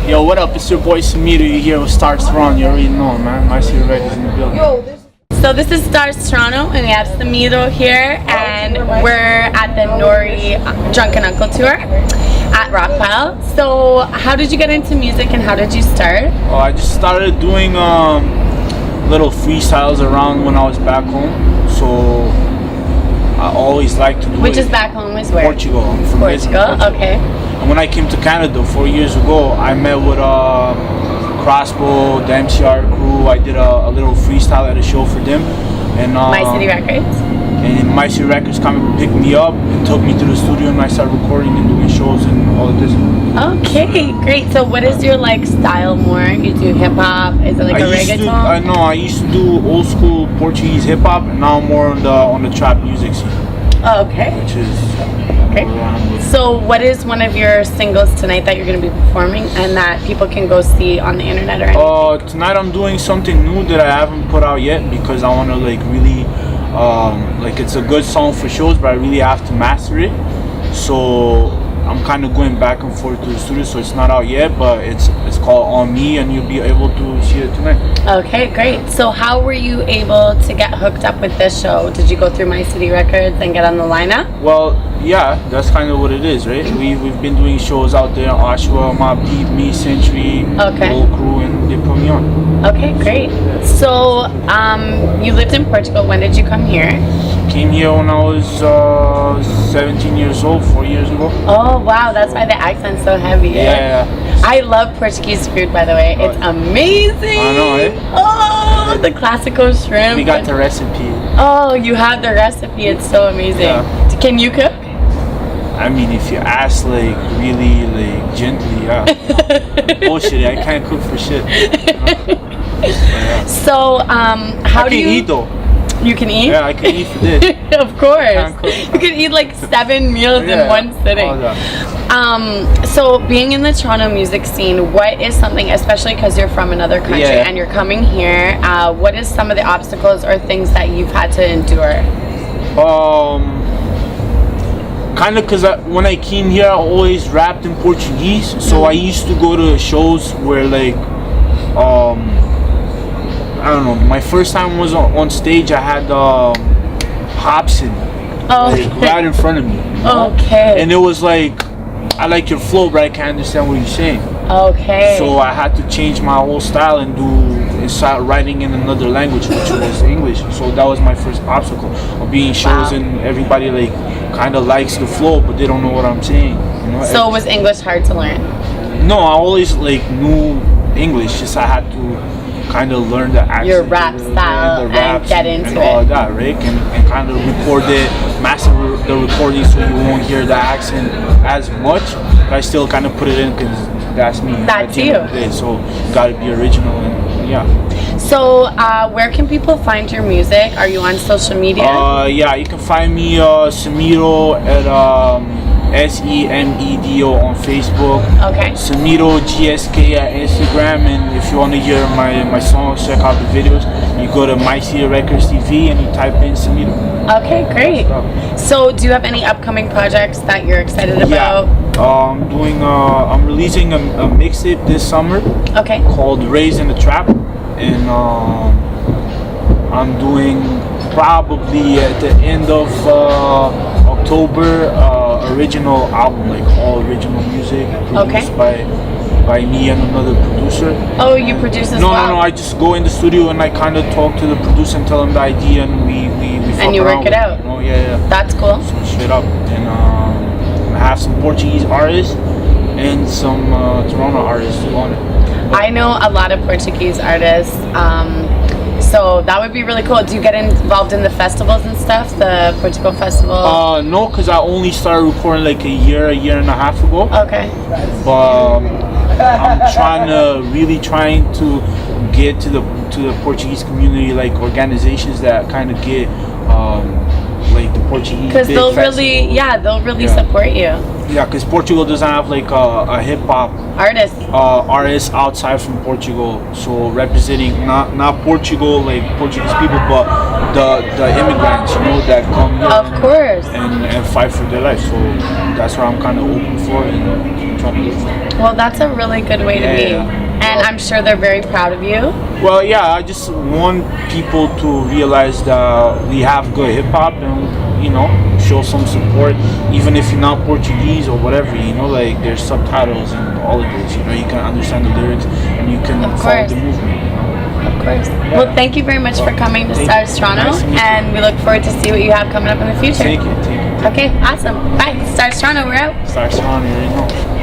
Yo, what up? It's your boy Semedo. You here with Starzz Toronto. You already know, man. My city records in the building. So this is Starzz Toronto, and we have Semedo here, and we're at the Nori Drunken Uncle tour at Rockwell. So how did you get into music, and how did you start? Oh, I just started doing little freestyles around when I was back home. So I always liked to do Which it. is back home is where? Portugal. I'm from Portugal, okay. And when I came to Canada 4 years ago, I met with Crossbow, the MCR crew. I did a little freestyle at a show for them. And My City Records? And My City Records come and picked me up and took me to the studio, and I started recording and doing shows and all of this. Okay, great. So what is your like style more? You do hip hop? Is it like a reggaeton? I used to do old school Portuguese hip hop, and now I'm more on the trap music scene. Oh, okay. Which is okay. So what is one of your singles tonight that you're going to be performing and that people can go see on the internet or anything? Tonight I'm doing something new that I haven't put out yet because I want to like really like it's a good song for shows, but I really have to master it. So I'm kind of going back and forth to the studio, so it's not out yet, but it's called On Me, and you'll be able to see it tonight. Okay, great. So how were you able to get hooked up with this show? Did you go through My City Records and get on the lineup? Well, yeah, that's kind of what it is, right? We've been doing shows out there, Oshawa, Mob Deep, Me, Century, the whole crew, and they put me on. Okay, great. So you lived in Portugal. When did you come here? Came here when I was 17 years old, 4 years ago. Oh wow, that's why the accent's so heavy. Yeah. I love Portuguese food, by the way. It's amazing. I know, eh? Oh, the classical shrimp. We got the recipe. Oh, you have the recipe. It's so amazing. Yeah. Can you cook? I mean, if you ask like really like gently, yeah. Bullshit, I can't cook for shit. So, how do you eat though? You can eat? Yeah, I can eat for this. Of course. You can eat like 7 meals in one sitting. So being in the Toronto music scene, what is something, especially because you're from another country and you're coming here, what is some of the obstacles or things that you've had to endure? Kind of because when I came here, I always rapped in Portuguese. So I used to go to shows where like, I don't know, my first time was on stage, I had Hobson like, right in front of me. Okay. And it was like, I like your flow, but I can't understand what you're saying. Okay. So I had to change my whole style and start writing in another language, which was English. So that was my first obstacle of being shows, and everybody like kind of likes the flow, but they don't know what I'm saying. You know? So was English hard to learn? No, I always like knew English. Just I had to kind of learn the accent, your rap style, and get into and all of that, right? And kind of record it, master the recording, so you won't hear the accent as much. But I still kind of put it in because that's me. That's you. So you gotta be original, and yeah. So where can people find your music? Are you on social media? Yeah, you can find me Semedo at Semedo on Facebook. Okay. Semedo GSK at Instagram, and if you want to hear my songs, check out the videos. You go to My City Records TV and you type in Semedo. Okay, great. So, do you have any upcoming projects that you're excited about? Yeah, I'm releasing a mixtape this summer. Okay. Called Raised in the Trap, and I'm doing probably at the end of October. Original album, like all original music, produced by me and another producer. Oh, you produce as well? No, I just go in the studio and I kind of talk to the producer and tell him the idea, and we and you work it out. Oh yeah. That's cool. So straight up, and I have some Portuguese artists and some Toronto artists on it. I know a lot of Portuguese artists. So that would be really cool. Do you get involved in the festivals and stuff? The Portugal festival? No, because I only started recording like a year and a half ago. Okay. But I'm really trying to get to the Portuguese community, like organizations that kind of get like the Portuguese. Because they'll really support you. Yeah, because Portugal doesn't have like a hip hop artists outside from Portugal. So representing not Portugal, like Portuguese people, but the immigrants, you know, that come here. Of course. And fight for their life. So that's what I'm kind of open for. And trying to live for. Well, that's a really good way to be. And I'm sure they're very proud of you. Well, yeah, I just want people to realize that we have good hip hop and, you know, show some support. Even if you're not Portuguese or whatever, you know, like there's subtitles and all of this, you know, you can understand the lyrics and you can follow the movement, you know. Of course. Yeah. Well, thank you very much for coming to Starzz Toronto, and we look forward to see what you have coming up in the future. Thank you. Okay, awesome. Bye. Starzz Toronto, we're out. Starzz Toronto, you know.